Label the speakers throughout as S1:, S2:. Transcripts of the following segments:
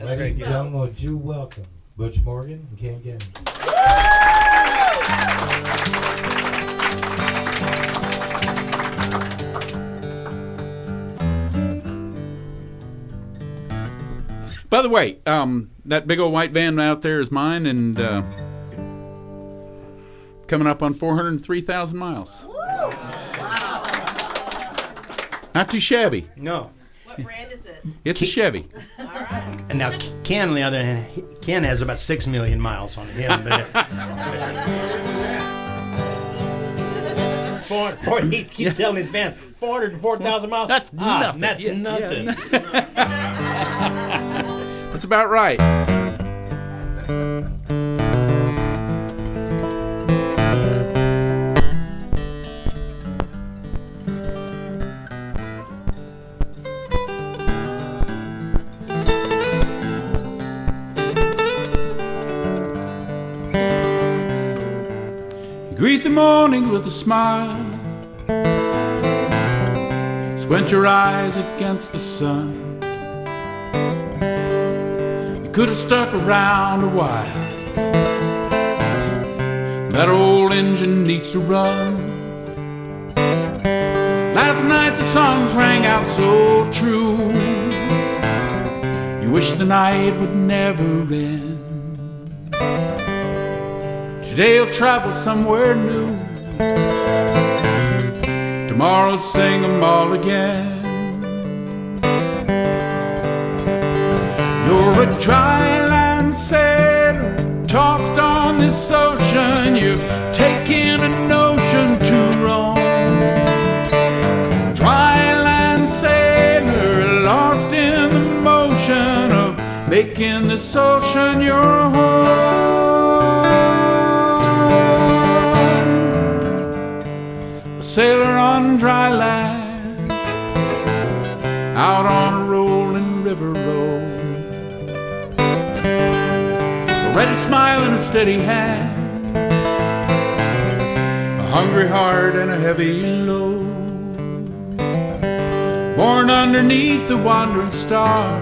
S1: Ladies and gentlemen, would you welcome Butch Morgan and Ken Gaines.
S2: By the way, that big old white van out there is mine, and coming up on 403,000 miles.
S3: Wow.
S2: Not too shabby.
S4: No.
S3: What brand is it?
S2: It's a Chevy.
S3: All right.
S4: And now Ken, on the other hand, Ken has about 6 million miles on him. He keeps telling his fan 404,000 miles.
S2: That's nothing.
S4: That's nothing.
S2: That's about right. Greet the morning with a smile. Squint your eyes against the sun. You could have stuck around a while. That old engine needs to run. Last night the songs rang out so true. You wish the night would never end. Today you'll travel somewhere new. Tomorrow sing them all again. You're a dry land sailor tossed on this ocean. You've taken a notion to roam. Dry land sailor lost in the motion of making this ocean your home. Sailor on dry land, out on a rolling river road. A ready smile and a steady hand, a hungry heart and a heavy load. Born underneath the wandering star,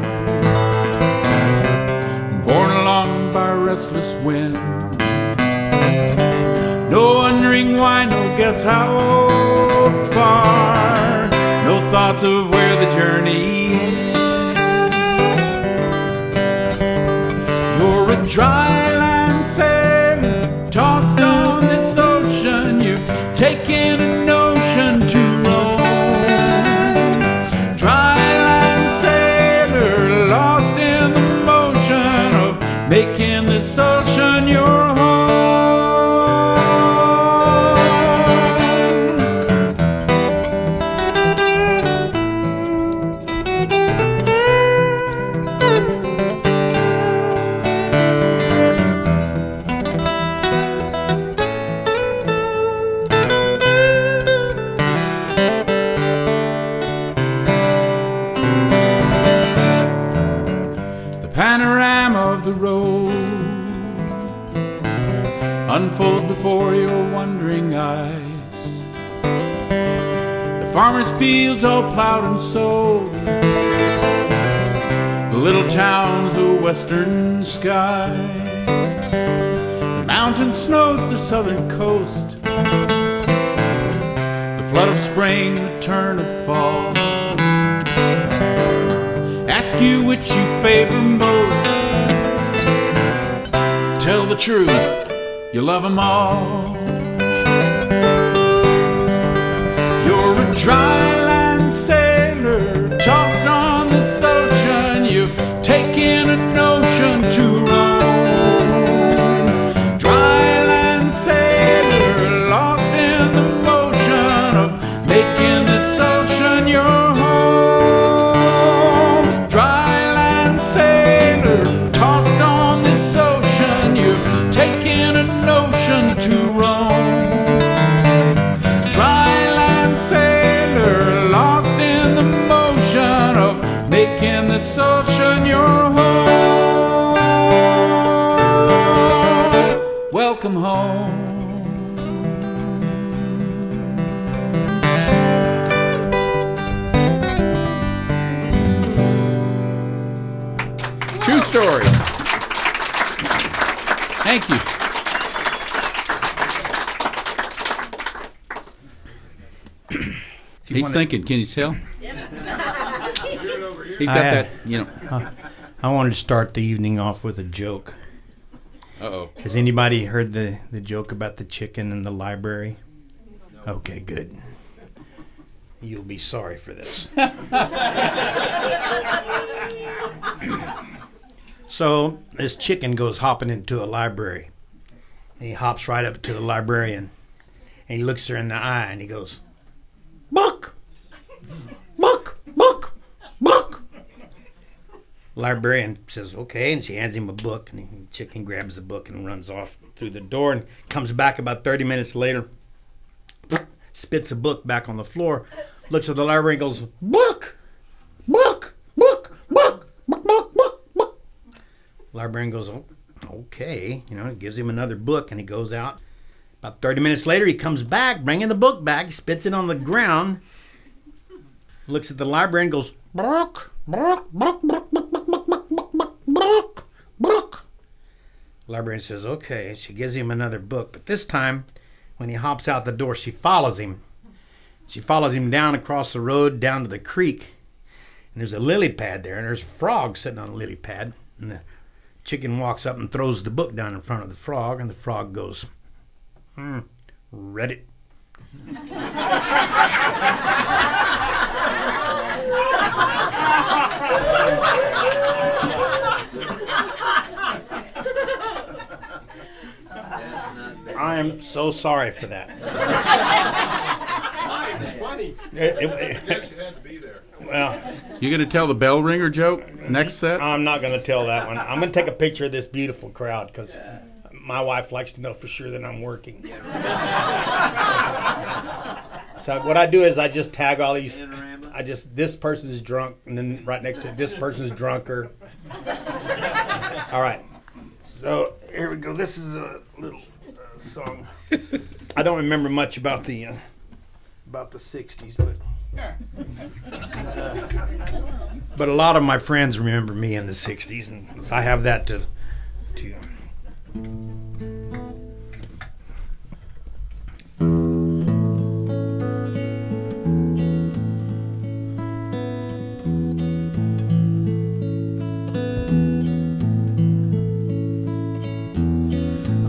S2: borne along by a restless wind. No wondering why, no guess how far, no thoughts of where the journey ends. You're a dry land sailor tossed on this ocean. You've taken a notion to roam. Dry land sailor lost in the motion of making this ocean your home. The road unfold before your wondering eyes. The farmer's fields all plowed and sowed, the little towns, the western skies, the mountain snows, the southern coast, the flood of spring, the turn of fall. Ask you which you favor most. Tell the truth, you love them all. You're a dry land sailor tossed on this ocean. You've taken a notion to roam. Dry land sailor lost in the motion of making this ocean your home. Dry land sailor tossed on this ocean. You've taken a notion to roam. Dry land sailor lost in the motion of making this ocean your home. story. Thank you. He's thinking. Can you tell? He's got that,
S4: I wanted to start the evening off with a joke.
S2: Uh-oh.
S4: Has anybody heard the joke about the chicken in the library? Okay, good. You'll be sorry for this. So this chicken goes hopping into a library. And he hops right up to the librarian. And he looks her in the eye and he goes, "Book! Book! Book! Book!" Librarian says, "Okay," and she hands him a book, and the chicken grabs the book and runs off through the door and comes back about 30 minutes later, spits a book back on the floor, looks at the librarian and goes, "Book! Book! Book! Book! Book! Book! Book! Book!" Librarian goes, "Oh, okay," gives him another book, and he goes out. About 30 minutes later, he comes back, bringing the book back, spits it on the ground, looks at the librarian and goes, "Book! Book! Book! Book! Book! Book! Book! Book! Book! Book! Book!" Librarian says, "Okay." She gives him another book, but this time, when he hops out the door, she follows him. She follows him down across the road, down to the creek, and there's a lily pad there, and there's a frog sitting on a lily pad, and the chicken walks up and throws the book down in front of the frog, and the frog goes, "Read it." I am so sorry for that.
S5: It's funny.
S4: It-
S5: Yes, you had to be there.
S4: well,
S2: You going to tell the bell ringer joke next set?
S4: I'm not going to tell that one. I'm going to take a picture of this beautiful crowd because my wife likes to know for sure that I'm working. So what I do is I just tag all these. This person's drunk, and then right next to it, this person's drunker. All right. So here we go. This is a little song. I don't remember much about the 60s, but a lot of my friends remember me in the 60s, and I have that to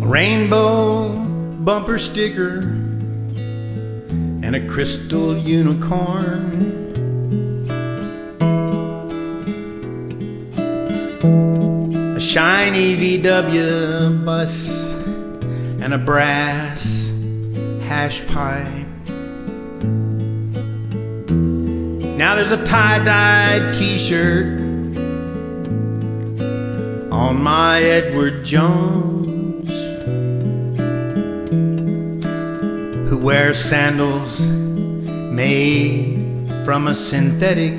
S4: a rainbow bumper sticker and a crystal unicorn. A shiny VW bus and a brass hash pipe. Now there's a tie-dyed t-shirt on my Edward Jones, who wears sandals made from a synthetic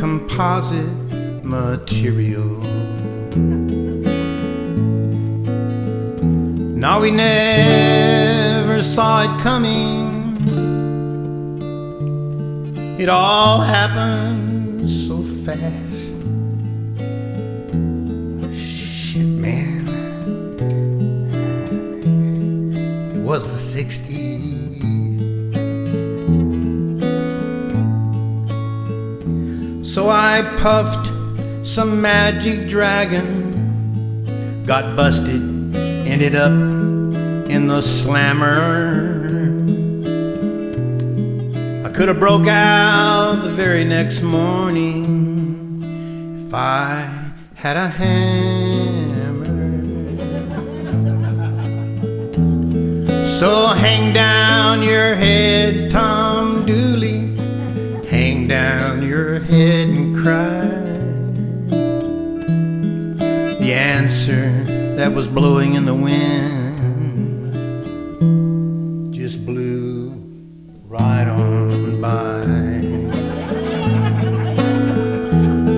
S4: composite material. Now we never saw it coming. It all happened so fast. Shit, man. It was the 60s. So I puffed some magic dragon, got busted, ended up in the slammer. I could have broke out the very next morning if I had a hammer. So hang down your head, Tom Dooley, hang down your head and cry. The answer that was blowing in the wind just blew right on by.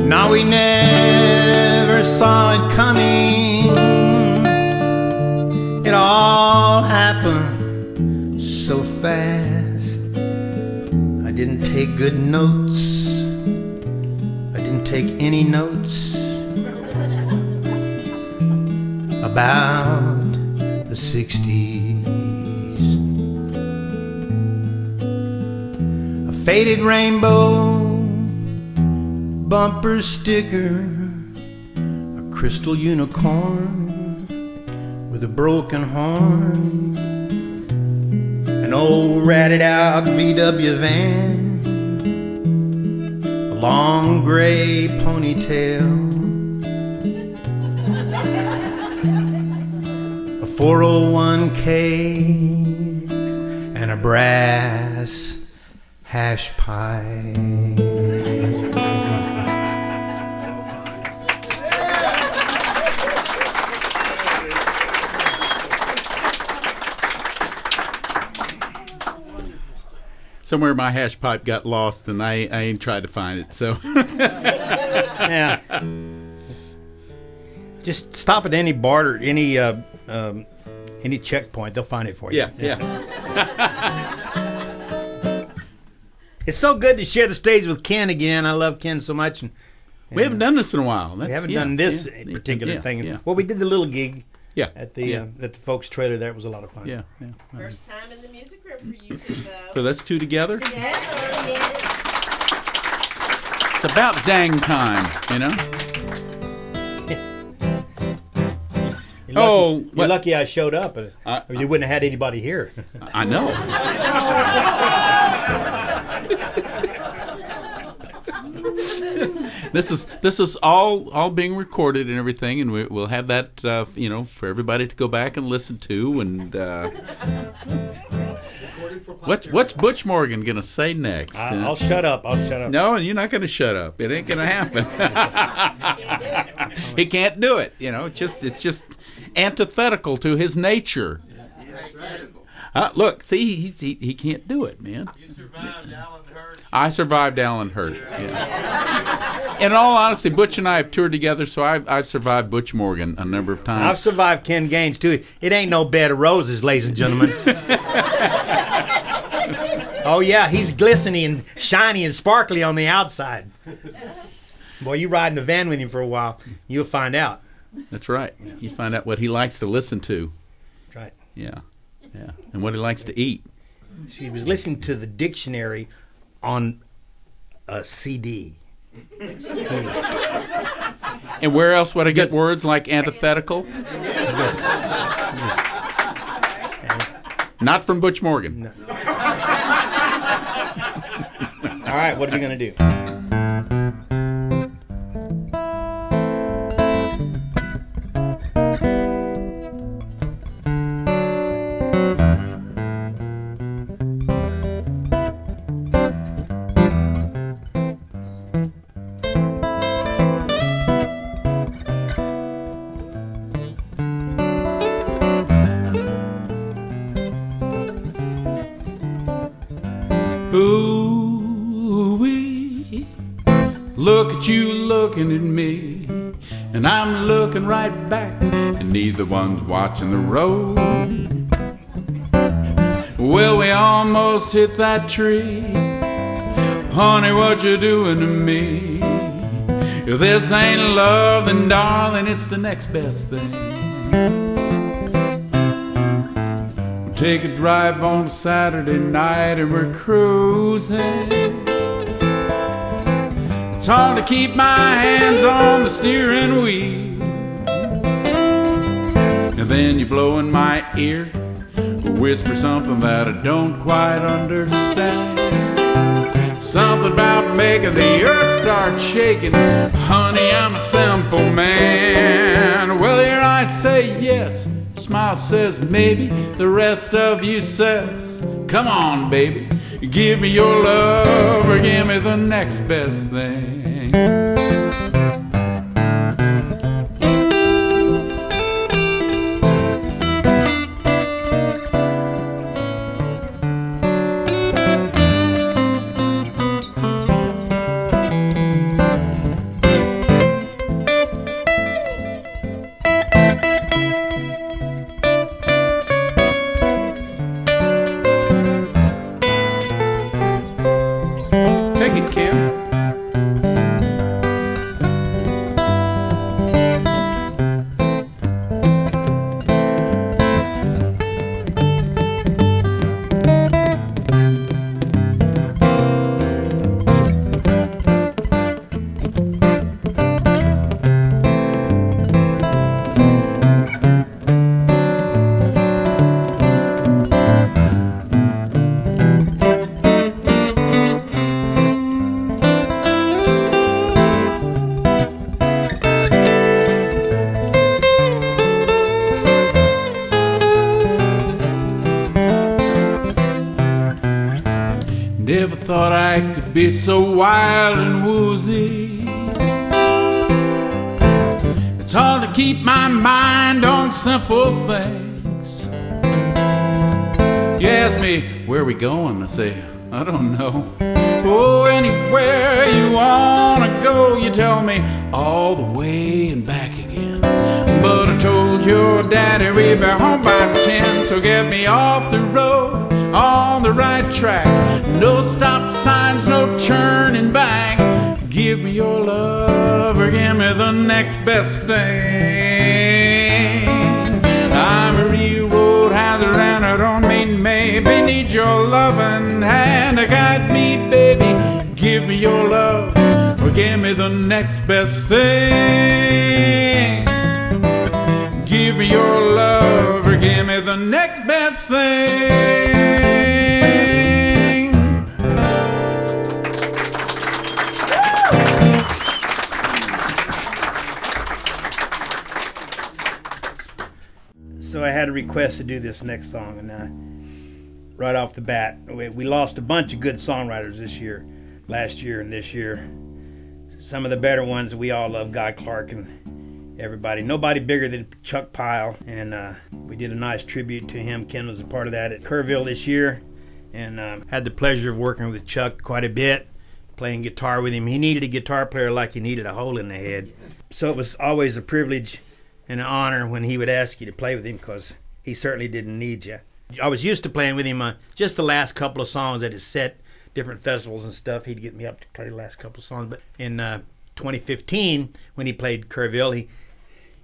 S4: Now we never saw it coming. It all happened so fast. I didn't take good notes. I didn't take any notes.
S6: about the 60s. A faded rainbow bumper sticker, a crystal unicorn with a broken horn, an old ratted out VW van, a long gray ponytail, a 401k, and a brass hash pie.
S2: Somewhere my hash pipe got lost, and I ain't tried to find it. So
S4: Yeah. Just stop at any bar or any checkpoint. They'll find it for you.
S2: yeah.
S4: It's so good to share the stage with Ken again. I love Ken so much. And
S2: We haven't done this in a while.
S4: we haven't done this particular thing.
S2: Yeah.
S4: Well, we did the little gig
S2: Yeah.
S4: at the folks' trailer. That was a lot of fun.
S2: Yeah.
S3: First time in the music room for you two, though.
S2: So that's two together.
S3: Yeah.
S2: It's about dang time, you know.
S4: You're
S2: what-
S4: lucky I showed up, or you wouldn't have had anybody here.
S2: I know. This is all being recorded and everything, and we'll have that for everybody to go back and listen to. And what's Butch Morgan gonna say next?
S4: I'll shut up.
S2: No, you're not gonna shut up. It ain't gonna happen. He can't do it. It's just antithetical to his nature. Look, see, he can't do it, man.
S5: You survived Alan Hurd.
S2: I survived Alan Hurd. Yeah. In all honesty, Butch and I have toured together, so I've survived Butch Morgan a number of times.
S4: I've survived Ken Gaines too. It ain't no bed of roses, ladies and gentlemen. Oh yeah, he's glistening and shiny and sparkly on the outside. Boy, you ride in the van with him for a while, you'll find out.
S2: That's right. You find out what he likes to listen to.
S4: That's right.
S2: Yeah. And what he likes to eat.
S4: She was listening to the dictionary on a CD.
S2: And where else would I get words like antithetical? Not from Butch Morgan.
S4: No. All right, what are we going to do?
S2: Ooh-wee, look at you looking at me, and I'm looking right back, and neither one's watching the road. Well, we almost hit that tree. Honey, what you doing to me? If this ain't love, then darling, it's the next best thing. Take a drive on a Saturday night and we're cruising. It's hard to keep my hands on the steering wheel. And then you blow in my ear, whisper something that I don't quite understand. Something about making the earth start shaking. Honey, I'm a simple man. Well, here I say yes. Smile says maybe, the rest of you says, come on, baby, give me your love or give me the next best thing. Take it, Kim. thought I could be so wild and woozy. It's hard to keep my mind on simple things. You ask me, where are we going? I say, I don't know. Oh, anywhere you wanna go, you tell me, all the way and back again. But I told your daddy we'd be home by 10, so get me off the road, on the right track. No stop signs, no turning back. Give me your love or give me the next best thing. I'm a real road hazard and I don't mean maybe need your loving hand to guide me, baby. Give me your love or give me the next best thing. Give me your love or give me the next best thing.
S4: So I had a request to do this next song, and right off the bat, we lost a bunch of good songwriters this year, last year and this year. Some of the better ones we all love, Guy Clark and everybody. Nobody bigger than Chuck Pyle, and we did a nice tribute to him. Ken was a part of that at Kerrville this year, and had the pleasure of working with Chuck quite a bit, playing guitar with him. He needed a guitar player like he needed a hole in the head. So it was always a privilege and an honor when he would ask you to play with him, because he certainly didn't need you. I was used to playing with him just the last couple of songs at his set, different festivals and stuff. He'd get me up to play the last couple of songs. But in 2015, when he played Kerrville,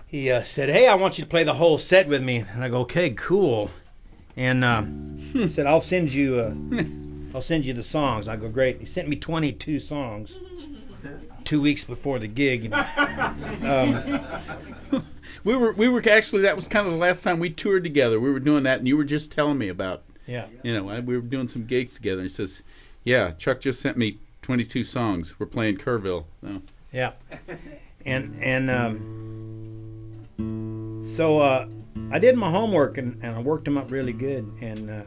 S4: he said, "Hey, I want you to play the whole set with me." And I go, "Okay, cool." And he said, "I'll send you the songs." I go, "Great." He sent me 22 songs 2 weeks before the gig.
S2: We were actually, that was kind of the last time we toured together. We were doing that, and you were just telling me about,
S4: Yeah.
S2: we were doing some gigs together. And he says, "Yeah, Chuck just sent me 22 songs. We're playing Kerrville." So.
S4: Yeah. So I did my homework, and I worked him up really good, and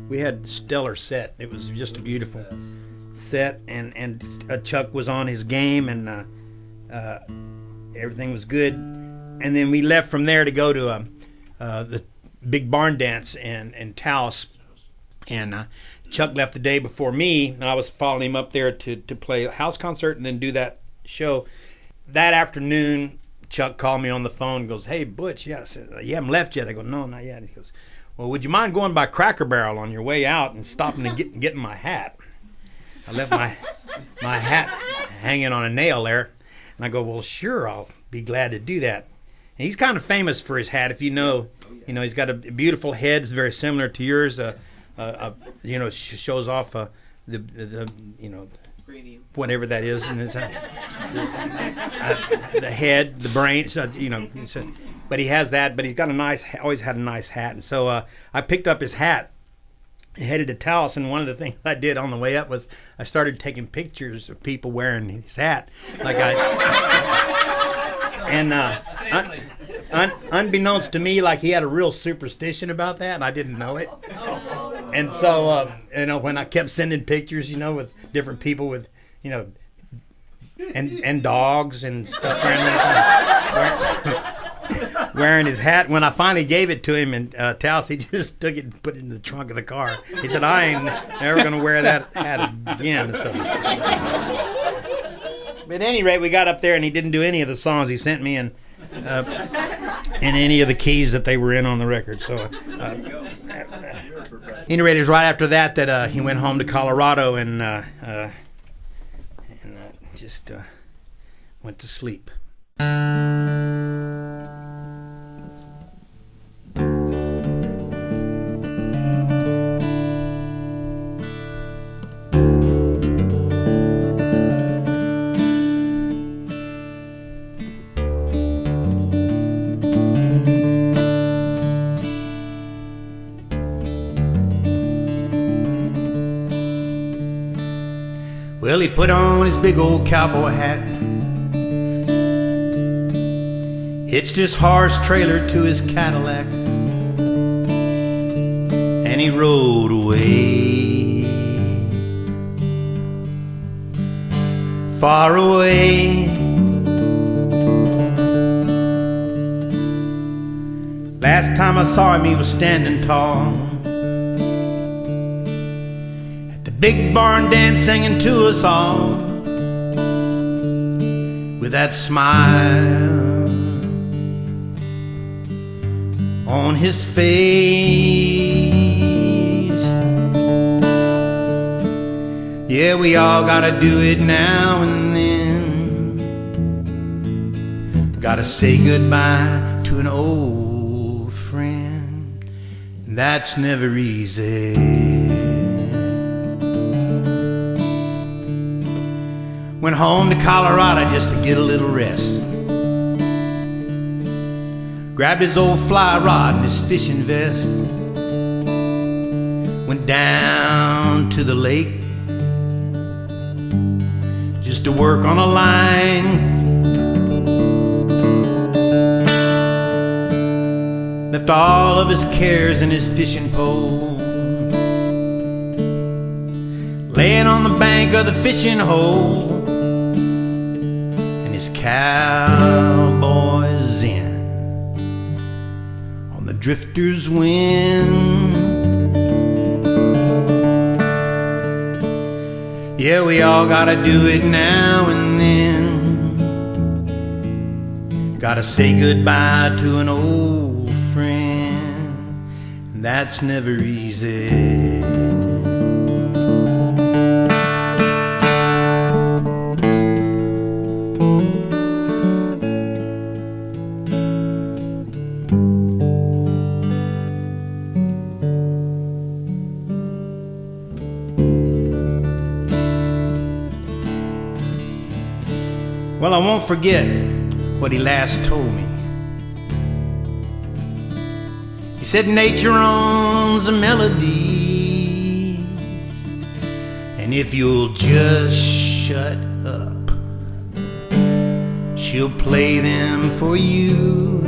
S4: we had a stellar set. It was just a beautiful set, and Chuck was on his game, and everything was good. And then we left from there to go to the big barn dance in Taos, and Chuck left the day before me, and I was following him up there to play a house concert and then do that show. That afternoon, Chuck called me on the phone and goes, "Hey, Butch, yeah." I said, "You haven't left yet?" I go, "No, not yet." He goes, "Well, would you mind going by Cracker Barrel on your way out and stopping and getting my hat?" I left my hat hanging on a nail there. And I go, "Well, sure, I'll be glad to do that." And he's kind of famous for his hat. If you know, he's got a beautiful head. It's very similar to yours. Shows off the whatever that is, and it's, the head, the brain. So, but he has that. But he's got always had a nice hat. And so I picked up his hat and headed to Taos. And one of the things I did on the way up was I started taking pictures of people wearing his hat, unbeknownst to me, like he had a real superstition about that, and I didn't know it. And so, when I kept sending pictures, with different people with, and dogs and stuff wearing his hat. When I finally gave it to him in Taos, he just took it and put it in the trunk of the car. He said, "I ain't never going to wear that hat again." So. But at any rate, we got up there, and he didn't do any of the songs he sent me in any of the keys that they were in on the record. So, at any rate, it was right after that he went home to Colorado and just went to sleep. Well, he put on his big old cowboy hat, hitched his horse trailer to his Cadillac, and he rode away.
S6: far away. Last time I saw him, he was standing tall at the big barn dance, singing to us all with that smile on his face. Yeah, we all gotta do it now and then. Gotta say goodbye to an old friend. That's never easy. Went home to Colorado just to get a little rest. Grabbed his old fly rod and his fishing vest. Went down to the lake just to work on a line. Left all of his cares in his fishing pole, laying on the bank of the fishing hole, and his cowboy's in on the drifter's wind. Yeah, we all gotta do it now and then. Gotta say goodbye to an old friend. That's never easy. Well, I won't forget what he last told me. He said nature owns a melody, and if you'll just shut up, she'll play them for you.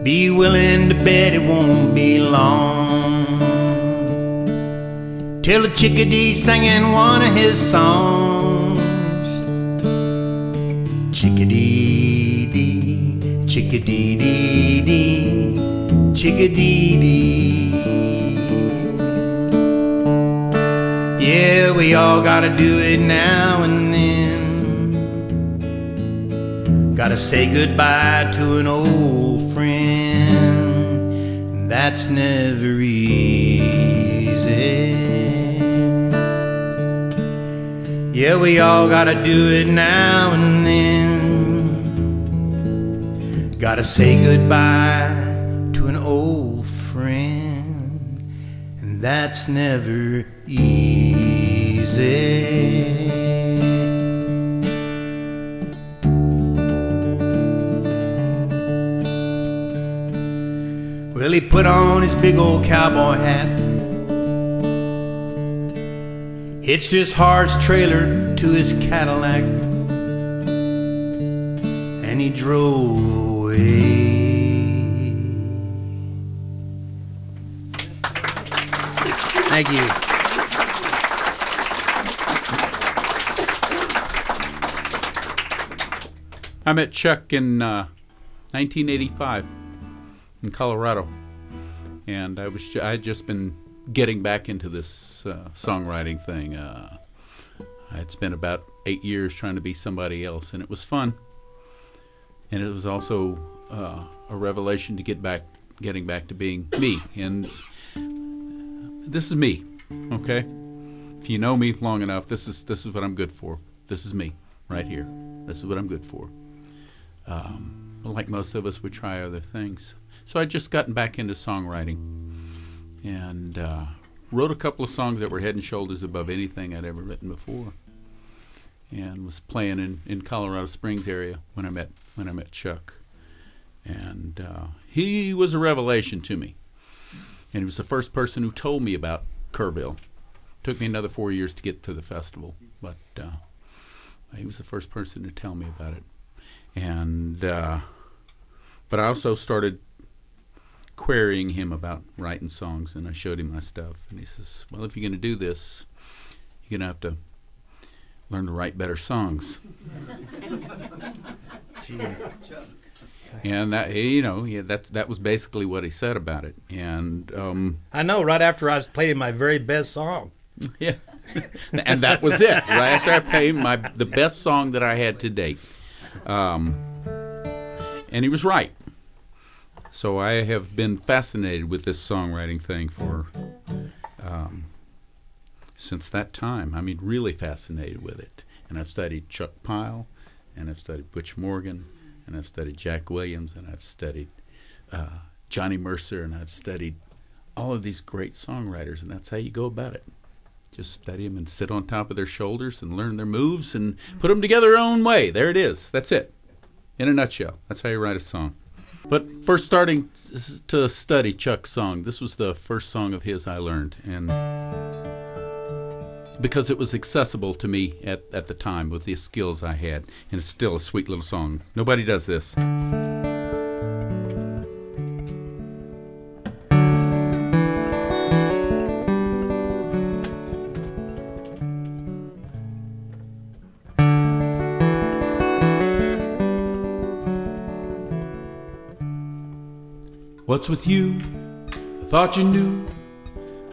S6: Be willing to bet it won't be long till a chickadee singing one of his songs. Chickadee-dee, chickadee-dee-dee, chickadee-dee. Yeah, we all gotta do it now and then. Gotta say goodbye to an old friend. That's never easy. Yeah, we all gotta do it now and then. Gotta say goodbye to an old friend, and that's never easy. Well, he put on his big old cowboy hat, hitched his horse trailer to his Cadillac, and he drove away. Thank you.
S2: I met Chuck in 1985 in Colorado, and I'd just been getting back into this songwriting thing. I'd spent about 8 years trying to be somebody else, and it was fun. And it was also a revelation to getting back to being me. And this is me, okay? If you know me long enough, this is what I'm good for. This is me, right here. This is what I'm good for. Like most of us, we try other things. So I'd just gotten back into songwriting, and wrote a couple of songs that were head and shoulders above anything I'd ever written before, and was playing in Colorado Springs area when I met Chuck, and he was a revelation to me, and he was the first person who told me about Kerrville. Took me another 4 years to get to the festival, but he was the first person to tell me about it, and but I also started querying him about writing songs, and I showed him my stuff, and he says, well, if you're going to do this, you're going to have to learn to write better songs. And that, that was basically what he said about it. And
S4: I know. Right after I was playing my very best song.
S2: Yeah, and that was it. Right after I played the best song that I had to date, and he was right. So I have been fascinated with this songwriting thing for since that time. I mean, really fascinated with it. And I've studied Chuck Pyle, and I've studied Butch Morgan, and I've studied Jack Williams, and I've studied Johnny Mercer, and I've studied all of these great songwriters, and that's how you go about it. Just study them and sit on top of their shoulders and learn their moves and put them together your own way. There it is. That's it. In a nutshell. That's how you write a song. But first starting to study Chuck's song, this was the first song of his I learned. And because it was accessible to me at the time with the skills I had. And it's still a sweet little song. Nobody does this. What's with you? I thought you knew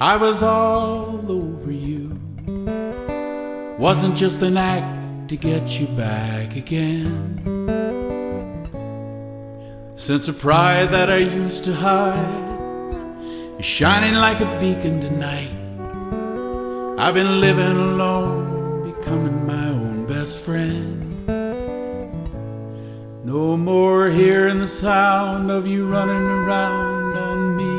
S2: I was all over you. Wasn't just an act to get you back again. Sense of pride that I used to hide is shining like a beacon tonight. I've been living alone, becoming my own best friend. No more hearing the sound of you running around on me.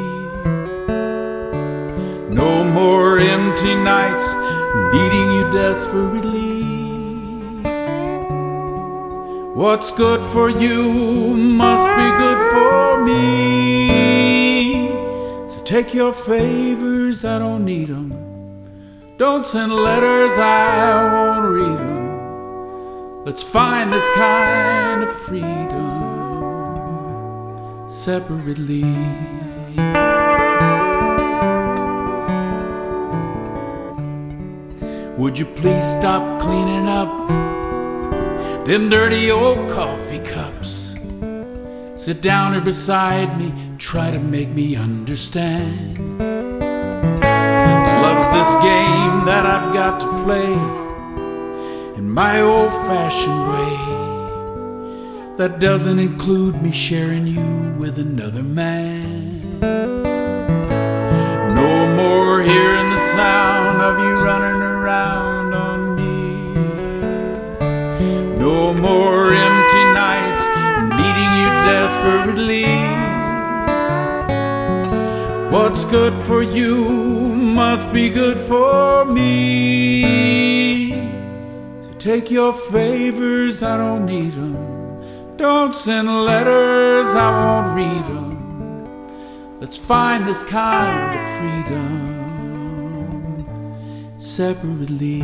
S2: No more empty nights needing you desperately. What's good for you must be good for me. So take your favors, I don't need them. Don't send letters, I won't read them. Let's find this kind of freedom separately. Would you please stop cleaning up them dirty old coffee cups? Sit down here beside me, try to make me understand. Love's this game that I've got to play in my old-fashioned way. That doesn't include me sharing you with another man. No more hearing the sound of you running around on me. No more empty nights needing you desperately. What's good for you must be good for me. So take your favors, I don't need them. Don't send letters, I won't read them. Let's find this kind of freedom separately.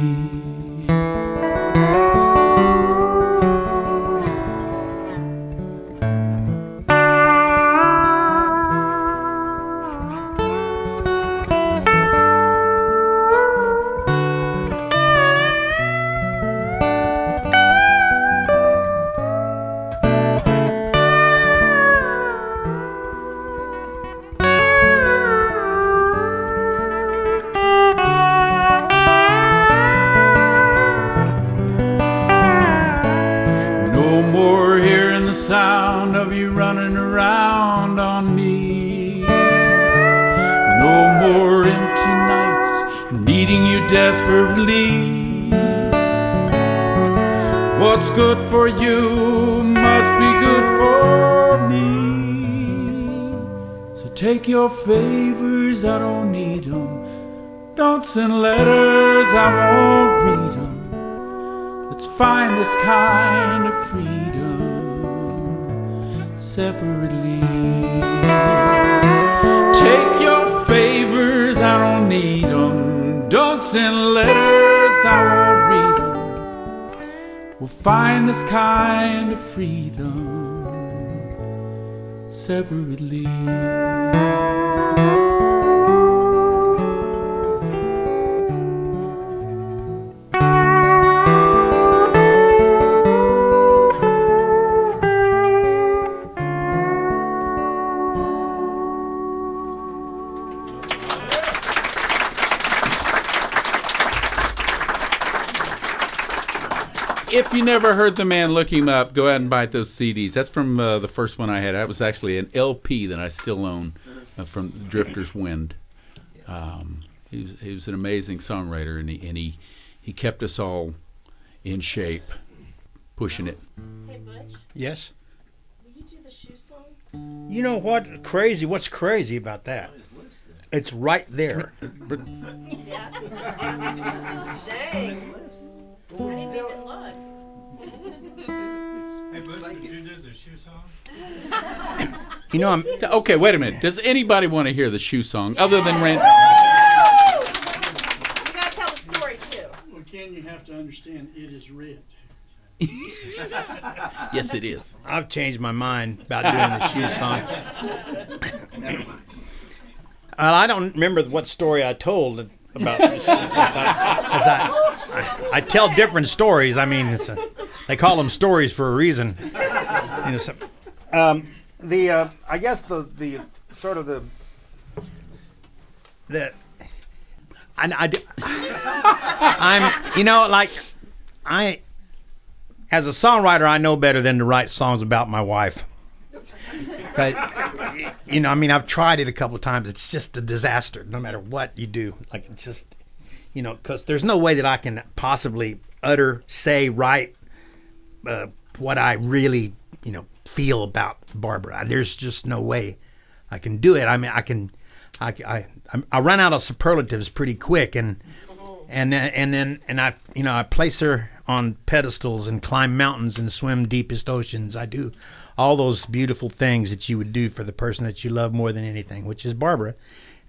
S2: Sound of you running around on me. No more empty nights needing you desperately. What's good for you must be good for me. So take your favors, I don't need them. Don't send letters, I won't read them. Let's find this kind of freedom separately. Take your favors, I don't need them. Don't send letters, I won't read them. We'll find this kind of freedom separately. If you never heard the man, look him up. Go ahead and buy those CDs. That's from the first one I had. That was actually an LP that I still own from Drifter's Wind. He was an amazing songwriter, and he kept us all in shape, pushing it.
S3: Hey, Butch,
S4: Yes.
S3: will you do the shoe song?
S4: You know what? Crazy. What's crazy about that? It's right there.
S3: Yeah. Dang. I didn't even look.
S1: Hey, Butch, did you do the shoe song?
S4: You know, I'm.
S2: Okay, wait a minute. Does anybody want to hear the shoe song other than Randy?
S3: You gotta tell the story too.
S7: Well, Ken, you have to understand it is red.
S2: Yes, it is.
S4: I've changed my mind about doing the shoe song. I don't remember what story I told about this. I tell different stories. I mean, they call them stories for a reason. You know, so, I guess the sort of the I'm you know like as a songwriter I know better than to write songs about my wife. But, you know, I mean, I've tried it a couple of times. It's just a disaster, no matter what you do. Like, it's just, you know, because there's no way that I can possibly write what I really, you know, feel about Barbara. There's just no way I can do it. I mean, I run out of superlatives pretty quick, and I, you know, I place her on pedestals and climb mountains and swim deepest oceans. I do all those beautiful things that you would do for the person that you love more than anything, which is Barbara.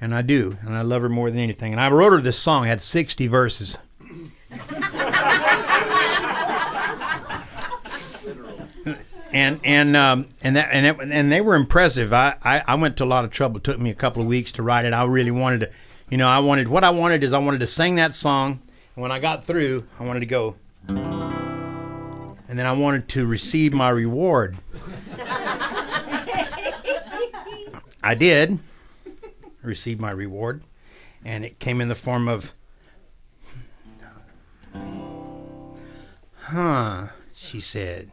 S4: And I do, and I love her more than anything. And I wrote her this song. It had 60 verses. and they were impressive. I went to a lot of trouble. It took me a couple of weeks to write it. I really wanted to, you know, I wanted to sing that song. And when I got through, I wanted to go. And then I wanted to receive my reward. I did receive my reward, and it came in the form of, she said,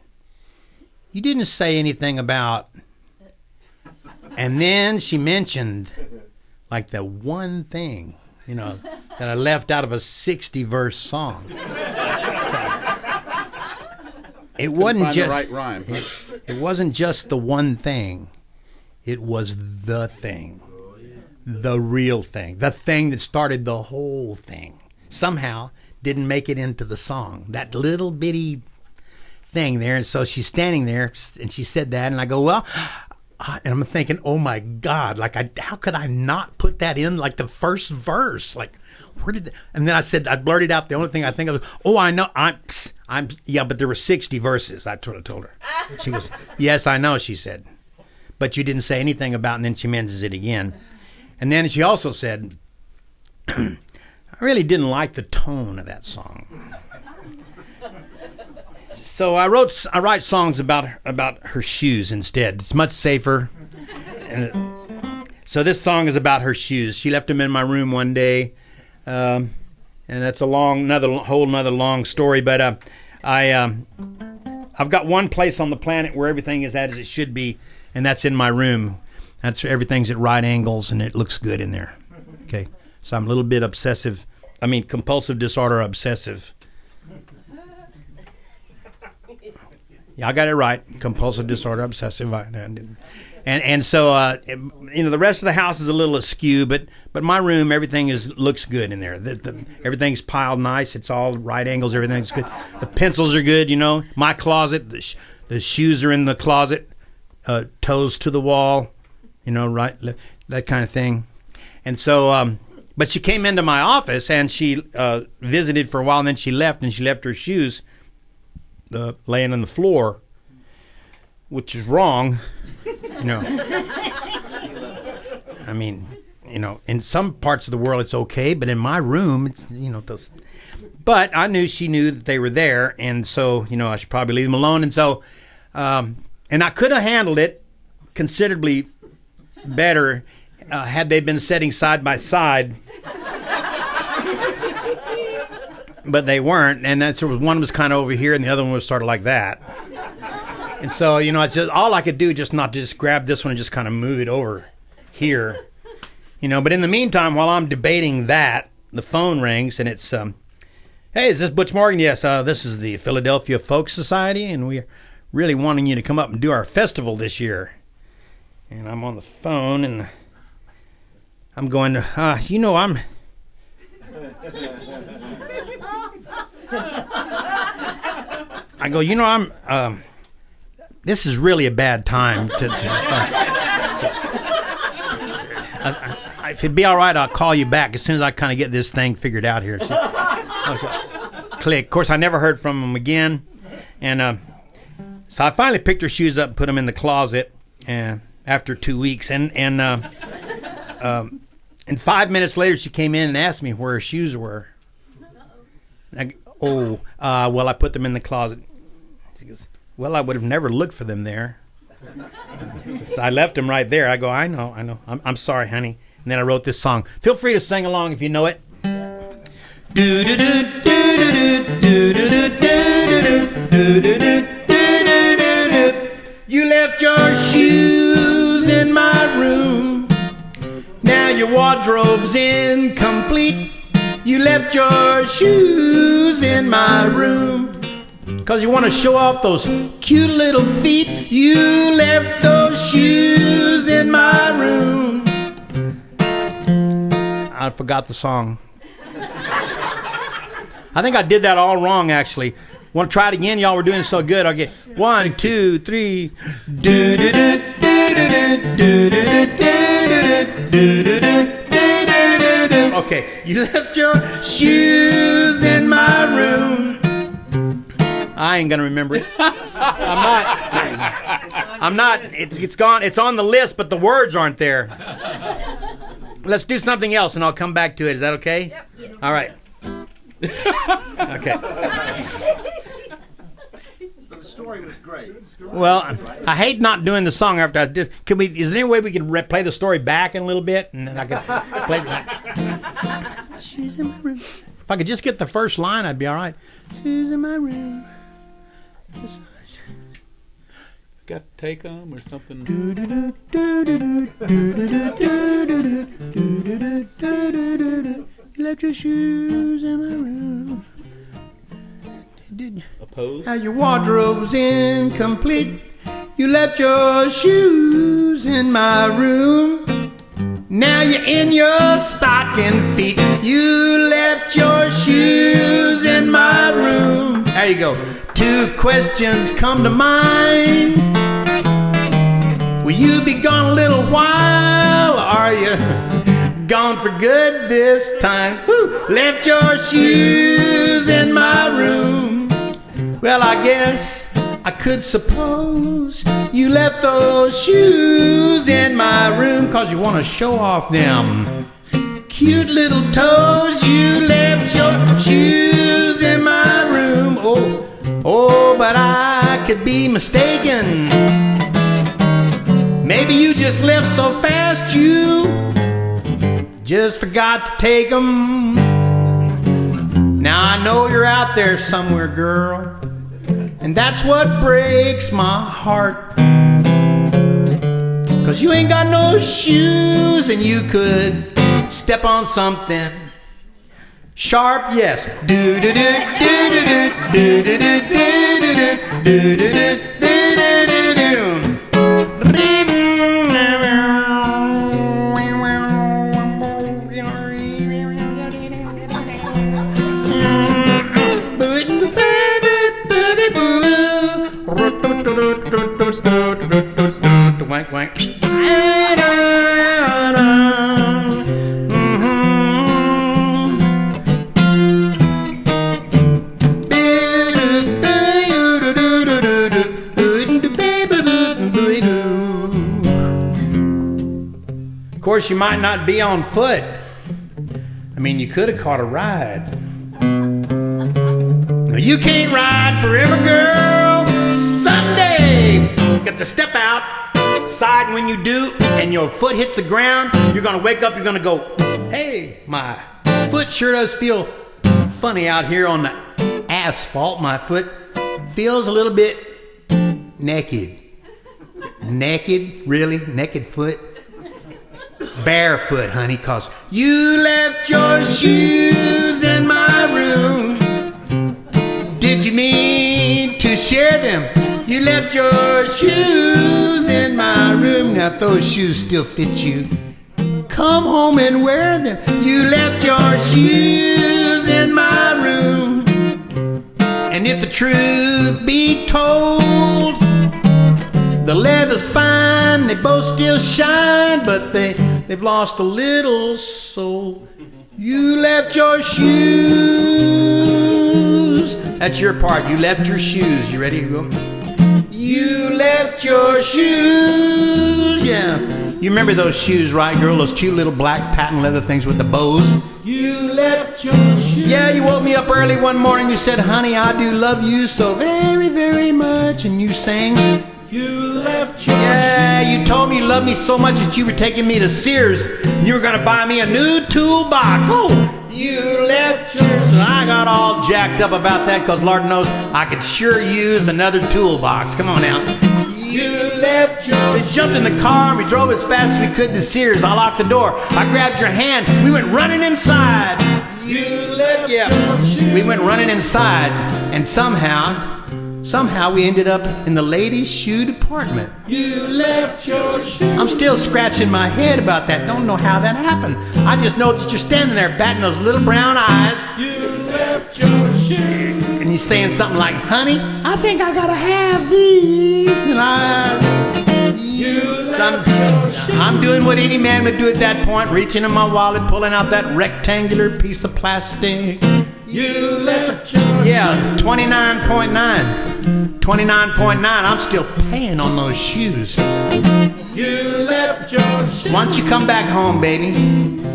S4: you didn't say anything about, and then she mentioned like the one thing, you know, that I left out of a 60-verse song. It wasn't
S2: Find
S4: just
S2: the right rhyme.
S4: It wasn't just the one thing. It was the thing, the real thing, the thing that started the whole thing. Somehow didn't make it into the song. That little bitty thing there. And so she's standing there, and she said that, and I go, well, and I'm thinking, oh my God, like how could I not put that in like the first verse? Like, where did? And then I blurted out the only thing I think of. Oh, I know. Yeah, but there were 60 verses. I told her. She goes, yes, I know. She said, but you didn't say anything about. And then she mentions it again, and then she also said, I really didn't like the tone of that song. So I write songs about her shoes instead. It's much safer. And so this song is about her shoes. She left them in my room one day. And that's a whole nother long story. But I've got one place on the planet where everything is as it should be, and that's in my room. Everything's at right angles, and it looks good in there. Okay, so I'm a little bit compulsive disorder obsessive. Yeah, I got it right. Compulsive disorder obsessive. And so, you know, the rest of the house is a little askew, but my room, everything looks good in there. Everything's piled nice. It's all right angles. Everything's good. The pencils are good, you know. My closet, the shoes are in the closet, toes to the wall, you know, right, that kind of thing. And so, but she came into my office, and she visited for a while, and then she left her shoes laying on the floor, which is wrong. You know. I mean, you know, in some parts of the world it's okay, but in my room, it's, you know, those. But I knew she knew that they were there, and so, you know, I should probably leave them alone. And so, and I could have handled it considerably better had they been sitting side by side. But they weren't, and that's one was kind of over here, and the other one was sort of like that. And so, you know, it's just all I could do, just not just grab this one and just kind of move it over here, you know. But in the meantime, while I'm debating that, the phone rings, and it's, hey, is this Butch Morgan? Yes, this is the Philadelphia Folk Society, and we're really wanting you to come up and do our festival this year. And I'm on the phone, and I'm going, you know, I go, you know, this is really a bad time if it'd be all right, I'll call you back as soon as I kind of get this thing figured out here. So, click. Of course, I never heard from him again. And so I finally picked her shoes up and put them in the closet after 2 weeks. And 5 minutes later, she came in and asked me where her shoes were. Well, I put them in the closet. She goes, well, I would have never looked for them there. So I left them right there. I go, I know. I'm sorry, honey. And then I wrote this song. Feel free to sing along if you know it. You left your shoes in my room. Now your wardrobe's incomplete. You left your shoes in my room. 'Cause you want to show off those cute little feet. You left those shoes in my room. I forgot the song. I think I did that all wrong, actually. Want to try it again? Y'all were doing so good. I'll get 1, 2, 3. Okay, you left your shoes in my room. I ain't gonna remember it. I'm not. It's gone. It's on the list, but the words aren't there. Let's do something else, and I'll come back to it. Is that okay?
S3: Yep. Yes.
S4: All right. Okay.
S5: The story was great.
S4: Well, I hate not doing the song after I did. Can we? Is there any way we could play the story back in a little bit, and then I could play it back? She's in my room. If I could just get the first line, I'd be all right. She's in my room.
S2: Got to take them or something.
S4: You left your shoes in my room.
S2: A pose?
S4: Now your wardrobe's incomplete. You left your shoes in my room. Now you're in your stocking feet. You left your shoes in my room. There you go. 2 questions come to mind. Will you be gone a little while? Are you gone for good this time? Woo! Left your shoes in my room. Well, I guess I could suppose you left those shoes in my room 'cause you want to show off them cute little toes. You left your shoes in my room. Oh, but I could be mistaken. Maybe you just left so fast you just forgot to take them. Now I know you're out there somewhere, girl, and that's what breaks my heart. 'Cause you ain't got no shoes and you could step on something sharp, yes. Wank, wank.
S6: course, you might not be on foot. I mean, you could have caught a ride. No, you can't ride forever, girl. Someday, you got to step outside, and when you do, and your foot hits the ground, you're gonna wake up, you're gonna go, hey, my foot sure does feel funny out here on the asphalt. My foot feels a little bit naked. Naked? Really? Naked foot? Barefoot, honey, 'cause you left your shoes in my room. Did you mean to share them? You left your shoes in my room. Now if those shoes still fit you, come home and wear them. You left your shoes in my room. And if the truth be told, the leather's fine, they both still shine, but they've lost a little soul. You left your shoes. That's your part. You left your shoes. You ready to go? You left your shoes. Yeah. You remember those shoes, right, girl? Those cute little black patent leather things with the bows? You left your shoes. Yeah, you woke me up early one morning. You said, honey, I do love you so very, very much. And you sang, you left your shoes. You told me you loved me so much that you were taking me to Sears. And you were going to buy me a new toolbox. Oh, you left yours. And I got all jacked up about that because Lord knows I could sure use another toolbox. Come on now. You left yours. We jumped in the car and we drove as fast as we could to Sears. I locked the door. I grabbed your hand. We went running inside. You left your shoes. We went running inside, and somehow we ended up in the ladies' shoe department. You left your shoes. I'm still scratching my head about that. Don't know how that happened. I just know that you're standing there batting those little brown eyes. You left your shoes. And you're saying something like, honey, I think I gotta have these. And I'm doing what any man would do at that point, reaching in my wallet, pulling out that rectangular piece of plastic. You left your shoes. Yeah, 29.9. 29.9. I'm still paying on those shoes. You left your shoes. Why don't you come back home, baby?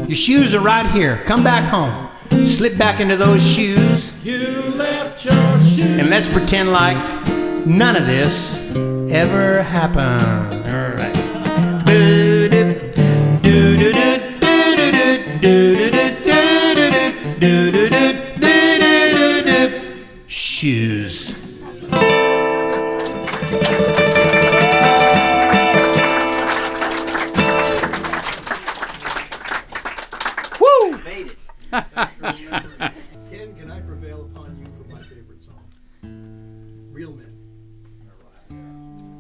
S6: Your shoes are right here. Come back home. Slip back into those shoes. You left your shoes. And let's pretend like none of this ever happened. All right. Shoes. Woo!
S5: Made it.
S7: Ken, can I prevail upon you for my favorite song? Real Men.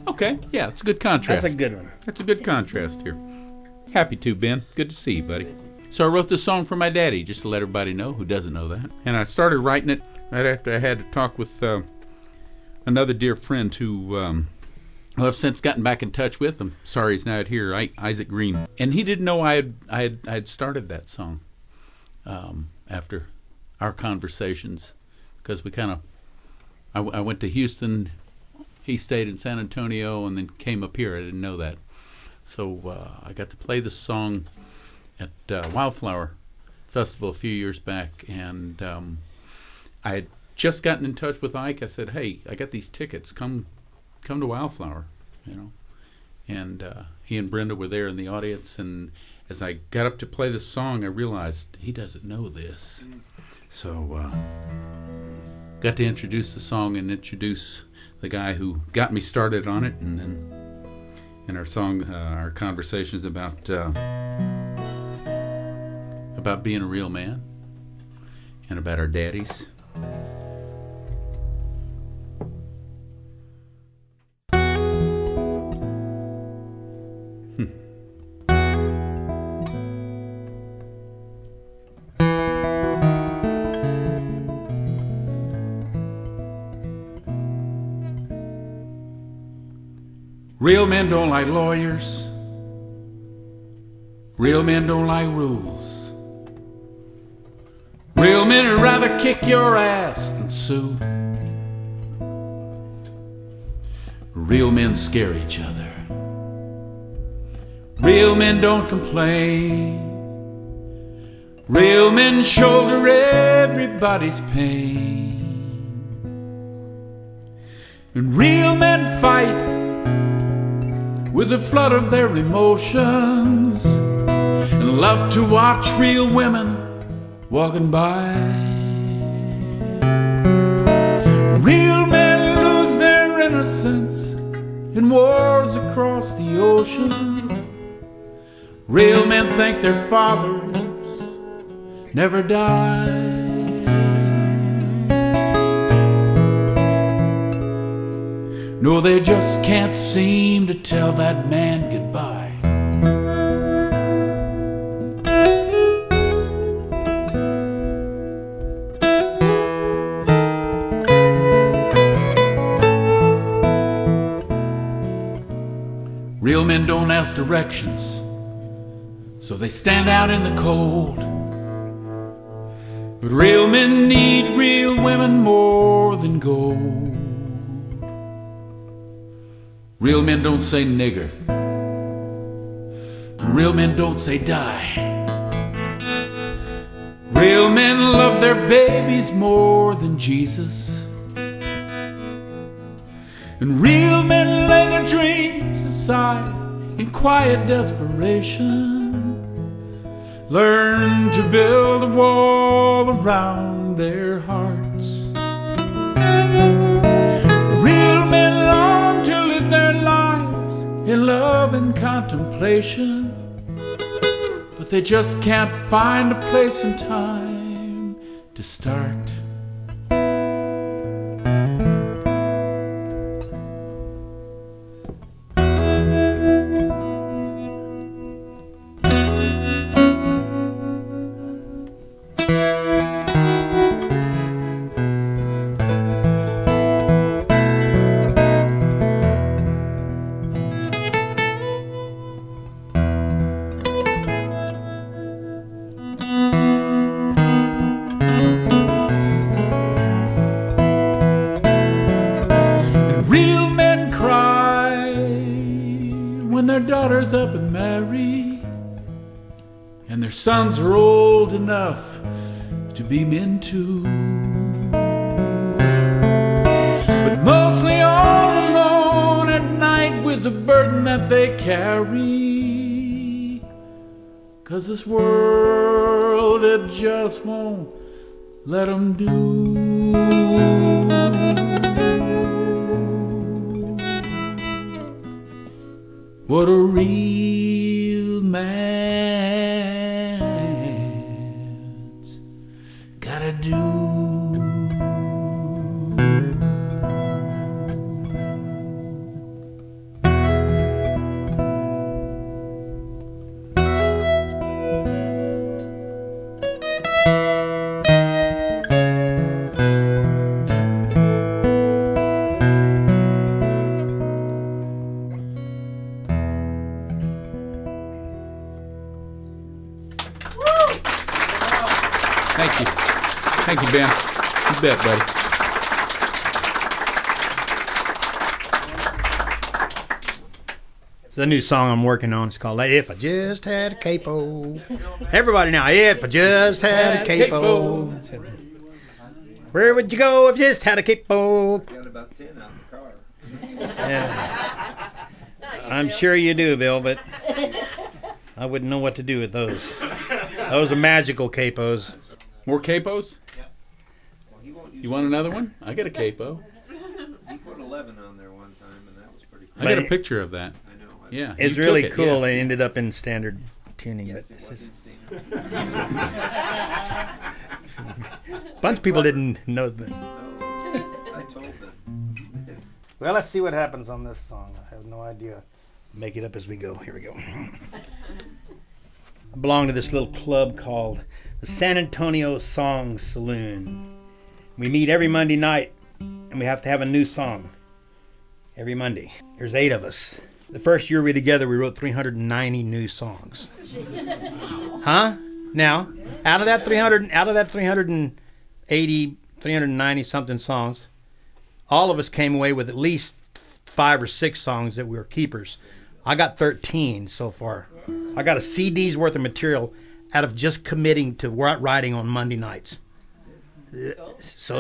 S2: Okay, yeah, it's a good contrast.
S4: That's a good one.
S2: That's a good contrast here. Happy to, Ben. Good to see you, buddy. So I wrote this song for my daddy, just to let everybody know who doesn't know that. And I started writing it right after I had to talk with another dear friend who I've since gotten back in touch with. I'm sorry he's not here, Isaac Green. And he didn't know I had started that song after our conversations, because we kind of, I went to Houston, he stayed in San Antonio, and then came up here. I didn't know that. So I got to play this song at Wildflower Festival a few years back, and I had just gotten in touch with Ike. I said, hey, I got these tickets. Come to Wildflower, you know. And he and Brenda were there in the audience, and as I got up to play this song, I realized he doesn't know this. So got to introduce the song and introduce the guy who got me started on it, and then in our song, our conversations about being a real man and about our daddies. Real men don't like lawyers. Real men don't like rules. Real men would rather kick your ass than sue. Real men scare each other. Real men don't complain. Real men shoulder everybody's pain. And real men fight with the flood of their emotions, and love to watch real women walking by. Real men lose their innocence in wars across the ocean. Real men think their fathers never die. No, they just can't seem to tell that man goodbye. Real men don't ask directions, so they stand out in the cold. But real men need real women more than gold. Real men don't say nigger, and real men don't say die. Real men love their babies more than Jesus. And real men lay their dreams aside in quiet desperation. Learn to build a wall around their hearts. Real men long to live their lives in love and contemplation, but they just can't find a place and time to start. Daughters up and marry, and their sons are old enough to be men too. But mostly all alone at night with the burden that they carry, 'cause this world, it just won't let them do. What a real man's gotta do. Thank you, Ben. You bet, buddy.
S4: It's a new song I'm working on. It's called If I Just Had a Capo. Everybody now, if I just had a capo. Where would you go if you just had a capo?
S5: Got about 10 out in the car.
S4: Yeah. I'm sure you do, Bill, but I wouldn't know what to do with those. Those are magical capos.
S2: More capos?
S5: Yep. Well, he won't use
S2: You want another one? I got a capo.
S5: He put 11 on there one time, and that was pretty cool.
S2: I got a picture of that.
S5: I know.
S2: Yeah.
S4: It's
S2: you
S4: really
S2: took it,
S4: cool.
S2: yeah.
S4: It ended up in standard tuning.
S5: Yes,
S4: But
S5: it
S4: this
S5: was
S4: is,
S5: in standard.
S4: a bunch of people didn't know that.
S5: No, I told them.
S4: Well, let's see what happens on this song. I have no idea. Make it up as we go. Here we go. I belong to this little club called the San Antonio Song Saloon. We meet every Monday night, and we have to have a new song every Monday. There's 8 of us. The first year we were together, we wrote 390 new songs. Huh? Now, out of that 380, 390 something songs, all of us came away with at least 5 or 6 songs that we were keepers. I got 13 so far. I got a CD's worth of material out of just committing to writing on Monday nights. So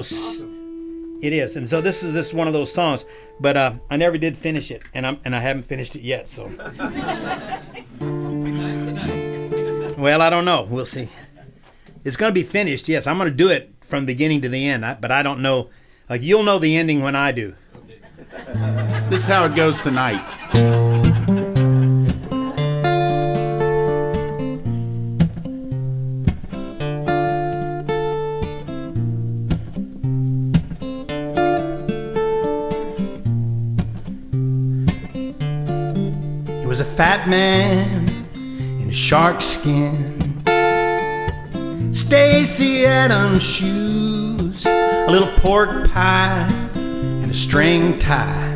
S4: it is, and so this is one of those songs. But I never did finish it, and I haven't finished it yet. So, well, I don't know. We'll see. It's going to be finished. Yes, I'm going to do it from beginning to the end. But I don't know. Like, you'll know the ending when I do.
S2: This is how it goes tonight.
S6: He was a fat man in a shark skin, Stacey Adams shoes, a little pork pie, and a string tie.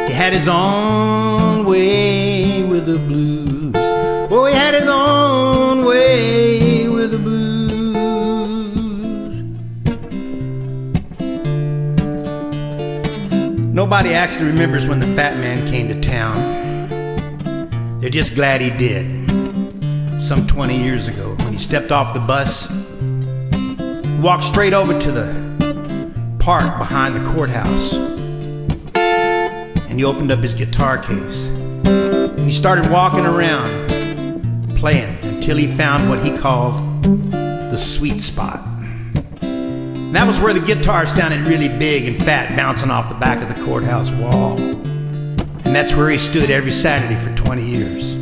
S6: He had his own way with the blues. Oh, he had his own way with the blues. Nobody actually remembers when the fat man came to town. They're just glad he did. Some 20 years ago, when he stepped off the bus, he walked straight over to the park behind the courthouse, and he opened up his guitar case, and he started walking around playing until he found what he called the sweet spot. And that was where the guitar sounded really big and fat, bouncing off the back of the courthouse wall. And that's where he stood every Saturday for 20 years.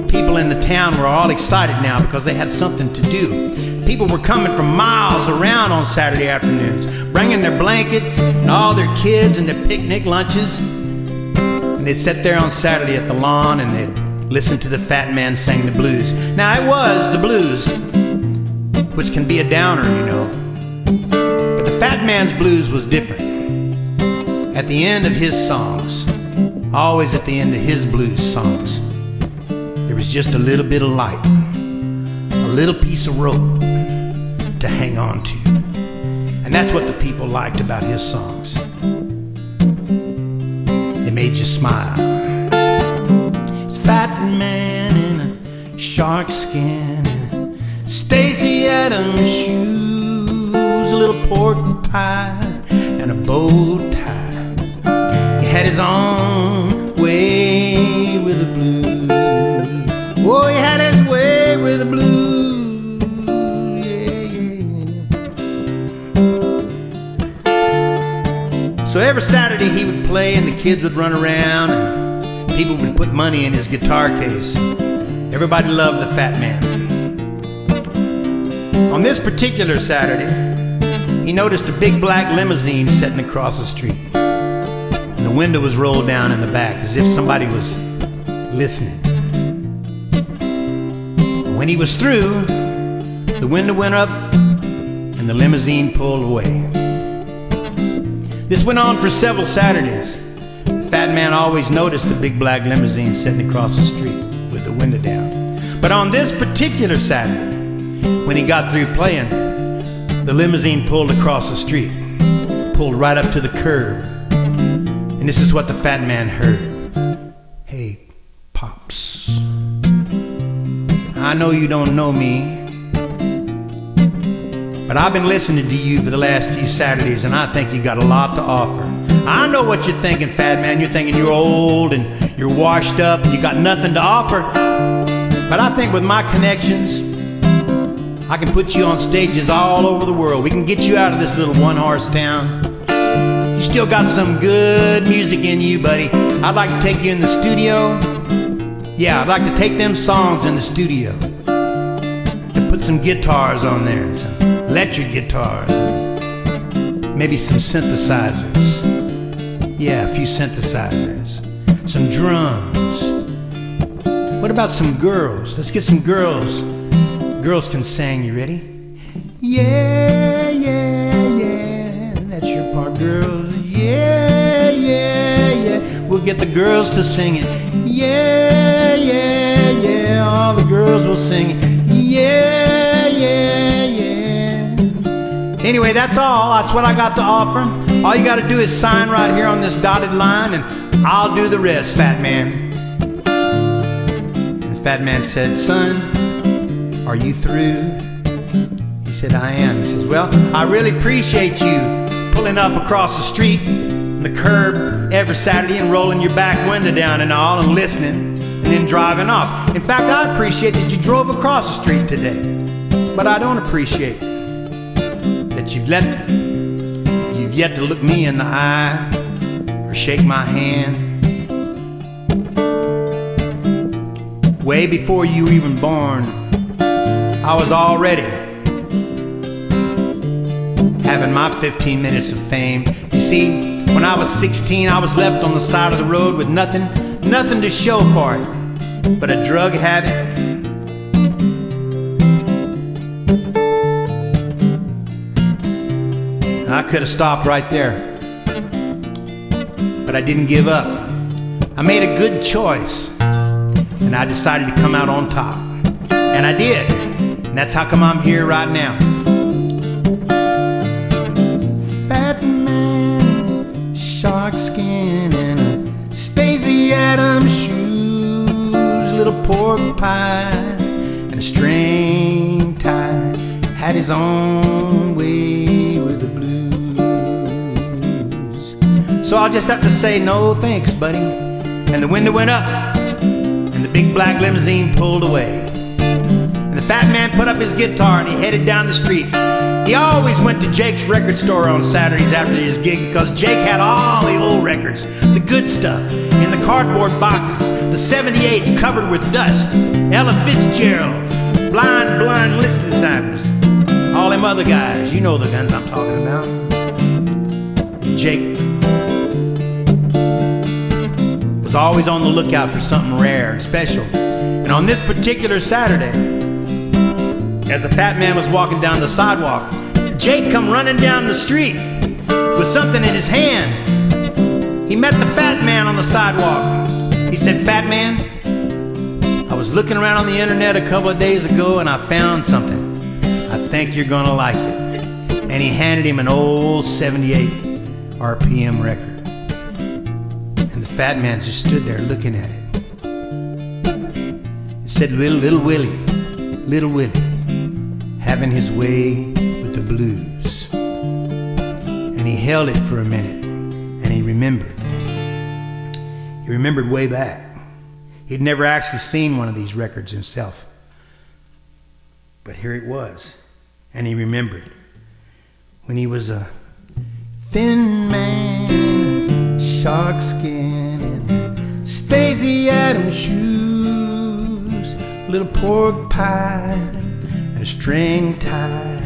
S6: People in the town were all excited now because they had something to do. People were coming from miles around on Saturday afternoons, bringing their blankets and all their kids and their picnic lunches. And they'd sit there on Saturday at the lawn and they'd listen to the fat man sing the blues. Now, it was the blues, which can be a downer, you know. But the fat man's blues was different. At the end of his songs, always at the end of his blues songs, there was just a little bit of light, a little piece of rope to hang on to. And that's what the people liked about his songs. They made you smile. It's a fat man in a shark skin, Stacey Adams shoes, a little pork pie, and a bow tie. He had his own way with the blues. Oh, he had his way with the blues. Yeah, yeah. So every Saturday he would play and the kids would run around and people would put money in his guitar case. Everybody loved the fat man. On this particular Saturday, he noticed a big black limousine sitting across the street. And the window was rolled down in the back as if somebody was listening. When he was through, the window went up and the limousine pulled away. This went on for several Saturdays. The fat man always noticed the big black limousine sitting across the street with the window down. But on this particular Saturday, when he got through playing, the limousine pulled across the street, pulled right up to the curb. And this is what the fat man heard. Hey, Pops, I know you don't know me, but I've been listening to you for the last few Saturdays, and I think you got a lot to offer. I know what you're thinking, fat man. You're thinking you're old and you're washed up and you got nothing to offer. But I think with my connections, I can put you on stages all over the world. We can get you out of this little one-horse town. You still got some good music in you, buddy. I'd like to take you in the studio. Yeah, I'd like to take them songs in the studio, to put some guitars on there, some electric guitars, maybe some synthesizers. Yeah, a few synthesizers, some drums. What about some girls? Let's get some girls. Girls can sing. You ready? Yeah, yeah, yeah. That's your part, girls. Yeah, yeah, yeah. We'll get the girls to sing it. Yeah, yeah, yeah. All the girls will sing it. Yeah, yeah, yeah. Anyway, that's all. That's what I got to offer. All you got to do is sign right here on this dotted line, and I'll do the rest, Fat Man. And the Fat Man said, son, are you through? He said, I am. He says, well, I really appreciate you pulling up across the street and the curb every Saturday and rolling your back window down and all and listening and then driving off. In fact, I appreciate that you drove across the street today. But I don't appreciate that you've yet to look me in the eye or shake my hand. Way before you were even born, I was already having my 15 minutes of fame. You see, when I was 16, I was left on the side of the road with nothing to show for it but a drug habit. I could have stopped right there, but I didn't give up. I made a good choice, and I decided to come out on top. And I did. And that's how come I'm here right now. Fat man, shark skin, and a Stacey Adams shoes, little pork pie, and a string tie, had his own way with the blues. So I'll just have to say no thanks, buddy. And the window went up, and the big black limousine pulled away. And the Fat Man put up his guitar and he headed down the street. He always went to Jake's record store on Saturdays after his gig because Jake had all the old records, the good stuff, in the cardboard boxes, the 78s covered with dust, Ella Fitzgerald, blind Listenheimers, all them other guys. You know the guns I'm talking about. Jake was always on the lookout for something rare and special. And on this particular Saturday, as the Fat Man was walking down the sidewalk, Jake come running down the street with something in his hand. He met the Fat Man on the sidewalk. He said, Fat Man, I was looking around on the internet a couple of days ago and I found something. I think you're gonna like it. And he handed him an old 78 RPM record. And the Fat Man just stood there looking at it. It said, Little Willie, having his way with the blues. And he held it for a minute, and he remembered. He remembered way back. He'd never actually seen one of these records himself. But here it was, and he remembered. When he was a thin man, shark skin, and Stacey Adams shoes, little pork pie, and a string tie.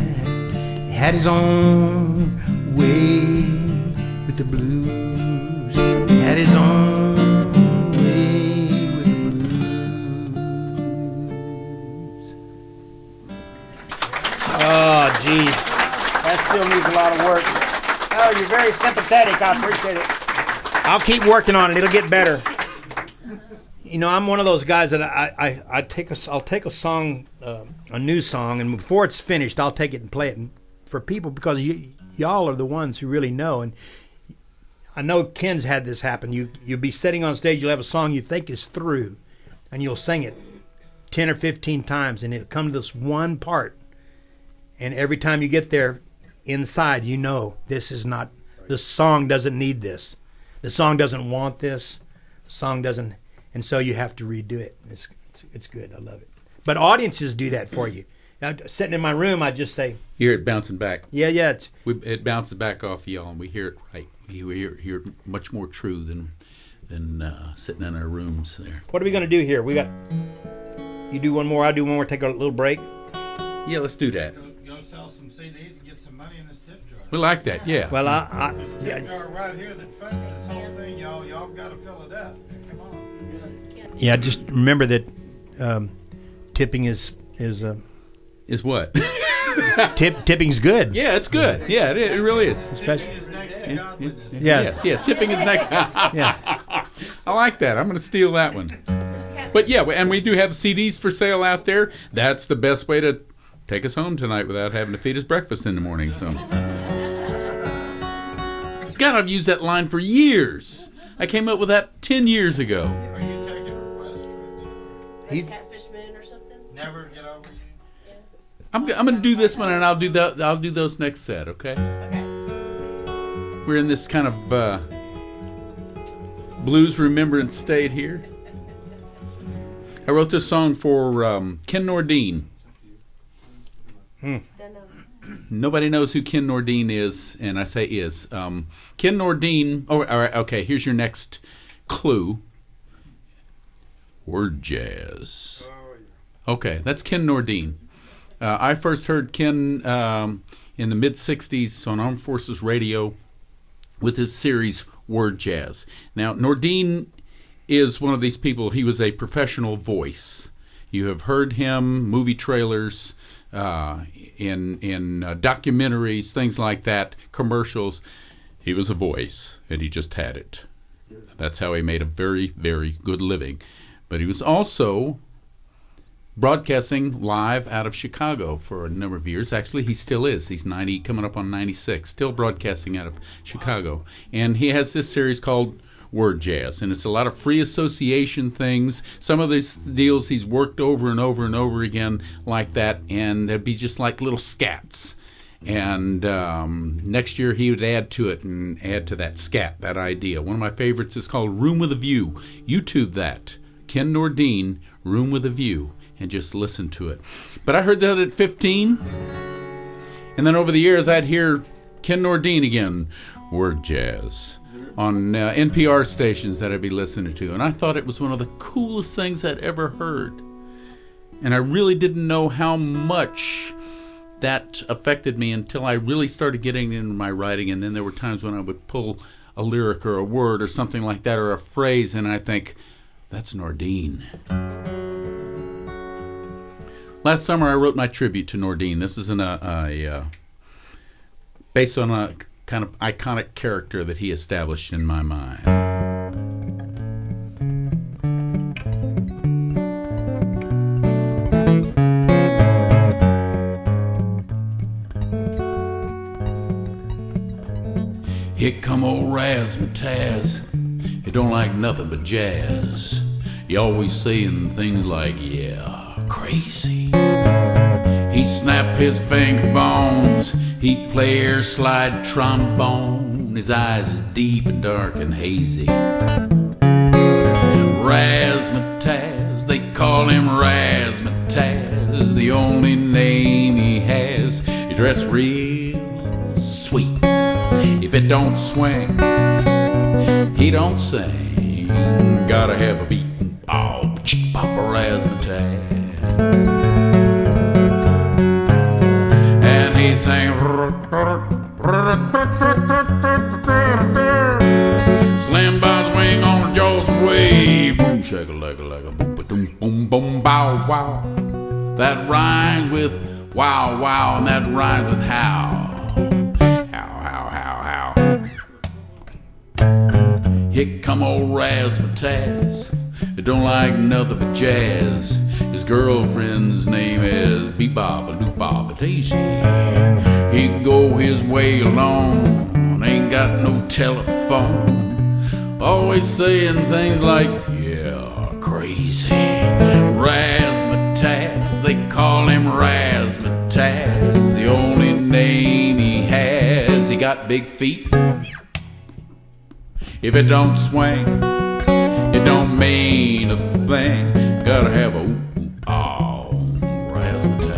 S6: He had his own way with the blues. He had his own way with the blues. Oh, geez. That still needs a lot of work. Oh, you're very sympathetic. I appreciate it. I'll keep working on it. It'll get better. You know, I'm one of those guys that I'll take a song, a new song, and before it's finished, I'll take it and play it for people because y'all are the ones who really know. And I know Ken's had this happen. You'll be sitting on stage, you'll have a song you think is through, and you'll sing it 10 or 15 times, and it'll come to this one part. And every time you get there, inside, you know this song doesn't need this. The song doesn't want this. The song doesn't. And so you have to redo it. It's good. I love it. But audiences do that for you. Now, sitting in my room, I just say,
S2: You hear it bouncing back.
S6: yeah.
S2: It bounces back off y'all, and we hear it right. We hear it much more true than sitting in our rooms there.
S6: What are we going to do here? You do one more, I do one more, take a little break.
S2: Yeah, let's do that.
S1: Go sell some CDs and get some money in this tip jar.
S2: We like that, yeah.
S6: Well,
S1: Tip jar right here that funds this whole thing, y'all. Y'all got to fill it up. Come on.
S6: yeah, just remember that tipping is
S2: Is what?
S6: tipping's good.
S2: Yeah, it's good. Yeah, it really is.
S6: Especially,
S1: Tipping is next to godliness.
S6: yeah.
S2: Tipping is next.
S6: Yeah.
S2: I like that. I'm going to steal that one. But yeah, and we do have CDs for sale out there. That's the best way to take us home tonight without having to feed us breakfast in the morning. So God, I've used that line for years. I came up with that 10 years ago.
S1: Are you taking requests for
S3: Like Catfishman or something?
S1: never get over you?
S2: I'm going to do this one, and I'll do those next set, okay?
S3: Okay.
S2: We're in this kind of blues remembrance state here. I wrote this song for Ken Nordine.
S3: Then,
S2: Nobody knows who Ken Nordine is, and I say is. Ken Nordine. Oh, all right. Okay, here's your next clue. Word jazz. Okay, that's Ken Nordine. I first heard Ken in the mid '60s on Armed Forces Radio with his series Word Jazz. Now, Nordine is one of these people. He was a professional voice. You have heard him, movie trailers, in documentaries, things like that, commercials. He was a voice, and he just had it. That's how he made a very, very good living. But he was also broadcasting live out of Chicago for a number of years. Actually, he still is. He's 90, coming up on 96, still broadcasting out of Chicago. And he has this series called Word Jazz, and it's a lot of free association things. Some of these deals he's worked over and over and over again like that, and they'd be just like little scats. And next year he would add to it and add to that scat, that idea. One of my favorites is called Room with a View. YouTube that. Ken Nordine, Room with a View, and just listen to it. But I heard that at 15, and then over the years I'd hear Ken Nordine again, Word Jazz, on NPR stations that I'd be listening to. And I thought it was one of the coolest things I'd ever heard. And I really didn't know how much that affected me until I really started getting into my writing. And then there were times when I would pull a lyric or a word or something like that, or a phrase, and I think, that's Nordine. Last summer I wrote my tribute to Nordine. This is based on a kind of iconic character that he established in my mind. Here come old Razzmatazz. He don't like nothing but jazz. He always saying things like, yeah, crazy. He snap his finger bones. He play air slide trombone. His eyes is deep and dark and hazy. Razzmatazz, they call him Razzmatazz. The only name he has. He dress real sweet. If it don't swing, he don't sing. Gotta have a beat. Oh, Papa Razzmatazz. And he sang. Slam by his wing on a jaw's way. Boom, shaka, like a boom, boom, boom, boom, bow, wow. That rhymes with wow, wow, and that rhymes with how. Here come old Razzmatazz. He don't like nothing but jazz. His girlfriend's name is Bebop-a-doop-bop-a-daisy. He can go his way alone, ain't got no telephone. Always saying things like, yeah, crazy. Razzmatazz, they call him Razzmatazz. The only name he has, he got big feet. If it don't swing, it don't mean a thing. Gotta have a oh, Razzmatazz.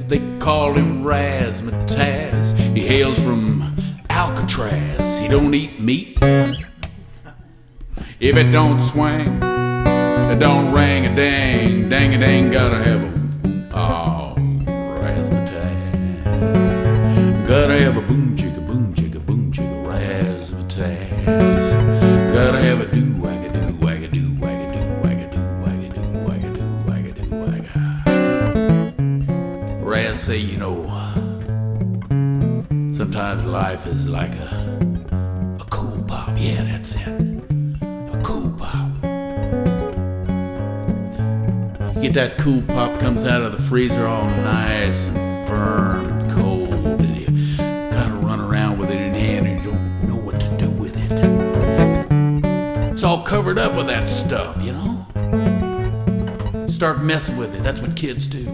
S2: They call him Razzmatazz. He hails from Alcatraz. He don't eat meat. If it don't swing, it don't ring a dang, dang a dang. Gotta have a oh, Razzmatazz. Gotta have a boom chicka, boom chicka, boom chicka, Razzmatazz. Gotta have a do wagga do wagga do wagga do just say, you know, sometimes life is like a cool pop. Yeah, that's it. A cool pop. You get that cool pop, comes out of the freezer all nice and firm and cold, and you kind of run around with it in hand and you don't know what to do with it. It's all covered up with that stuff, you know? Start messing with it. That's what kids do.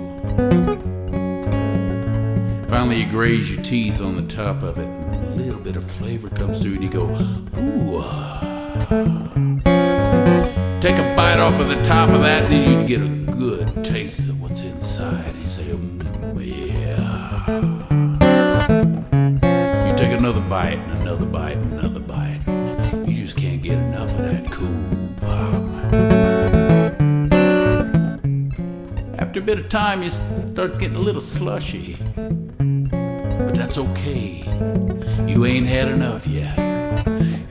S2: Finally, you graze your teeth on the top of it, and a little bit of flavor comes through, and you go, ooh. Take a bite off of the top of that, and then you get a good taste of what's inside. And you say, yeah. You take another bite, and another bite, and another bite. And you just can't get enough of that cool pop. After a bit of time, it starts getting a little slushy. But that's okay. You ain't had enough yet.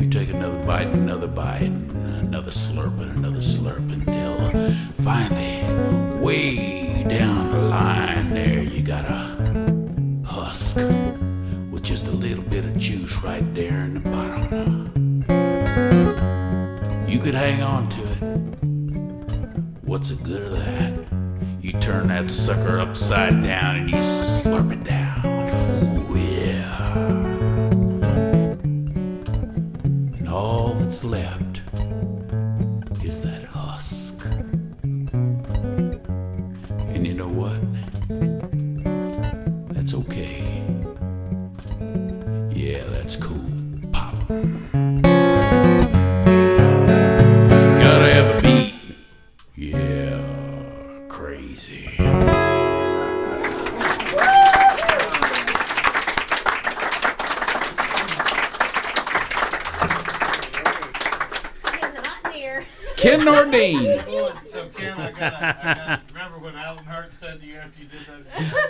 S2: You take another bite and another bite and another slurp until finally, way down the line there, you got a husk with just a little bit of juice right there in the bottom. You could hang on to it. What's the good of that? You turn that sucker upside down and you slurp it down. Oh, yeah. And all that's left is that husk. And you know what? That's okay. Yeah, that's cool. Pop. Gotta have a beat. Yeah, crazy. Ken Nordine.
S1: So Ken, I got remember when Alan Hart said to you after you did that?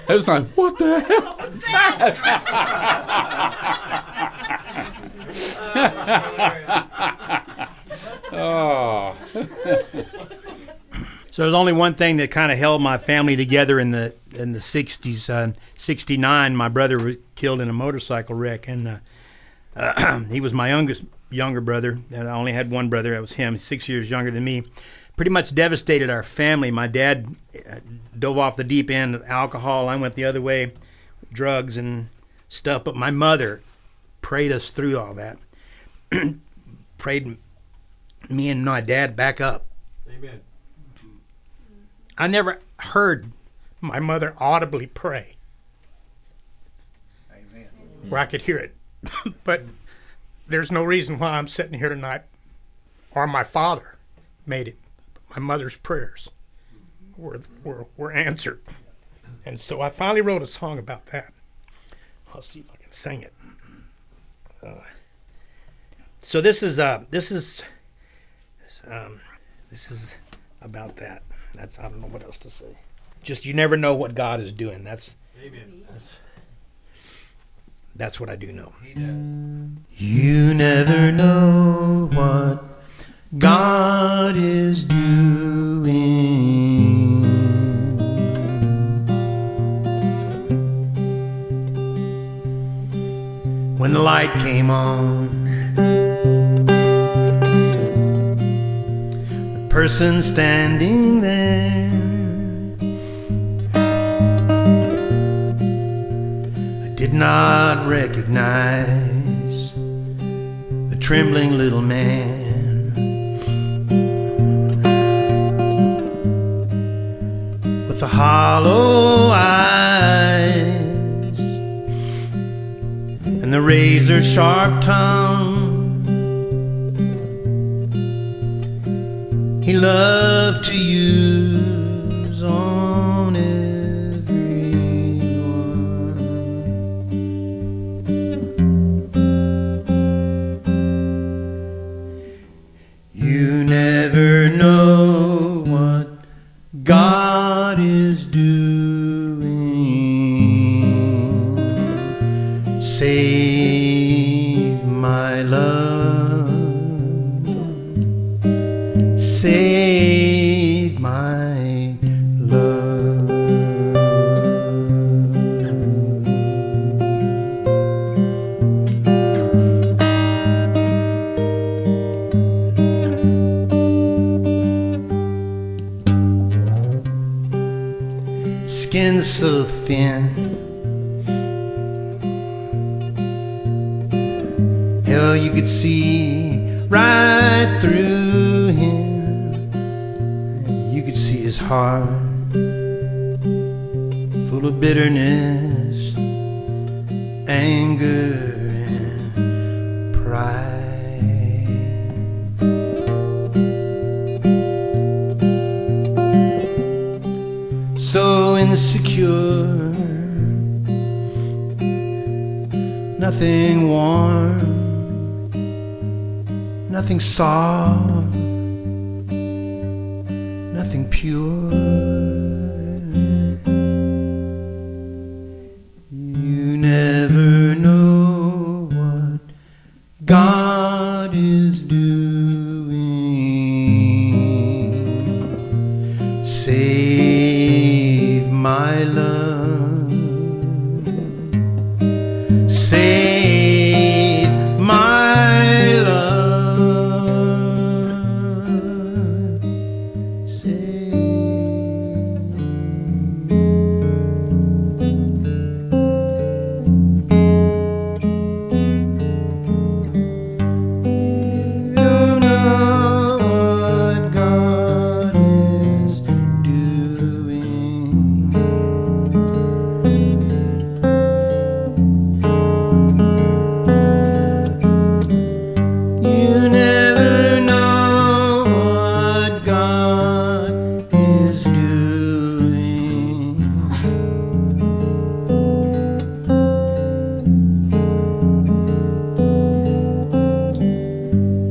S2: It was like, what the hell was that? Oh.
S4: So there's only one thing that kind of held my family together in the 60s. 69, my brother was killed in a motorcycle wreck, and he was my younger brother. And I only had one brother. That was him. He's 6 years younger than me. Pretty much devastated our family. My dad dove off the deep end of alcohol. I went the other way, drugs and stuff. But my mother prayed us through all that. Prayed me and my dad back up.
S7: Amen.
S8: I never heard my mother audibly pray.
S1: Amen.
S8: Where I could hear it. But there's no reason why I'm sitting here tonight, or my father made it. My mother's prayers were answered. And so I finally wrote a song about that. I'll see if I can sing it. So this is about that. I don't know what else to say. Just you never know what God is doing. That's what I do know.
S5: He does.
S6: You never know what God is doing. When the light came on, the person standing there, I did not recognize the trembling little man. With the hollow eyes and the razor sharp tongue, he loved to use on everyone. You never know what God is doing. Save my love, save my love. skin so thin. Hell, you could see right through him. You could see his heart full of bitterness, anger, and pride. So insecure, nothing warm, nothing soft, nothing pure. You never know what God is doing. Save my love, save my love, save. You know what God is doing. You never know what God is doing.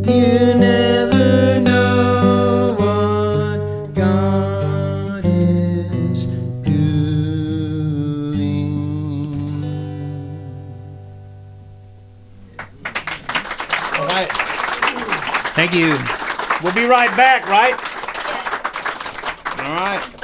S6: You never know what God is doing. All right. Thank you. We'll be right back, right? All right.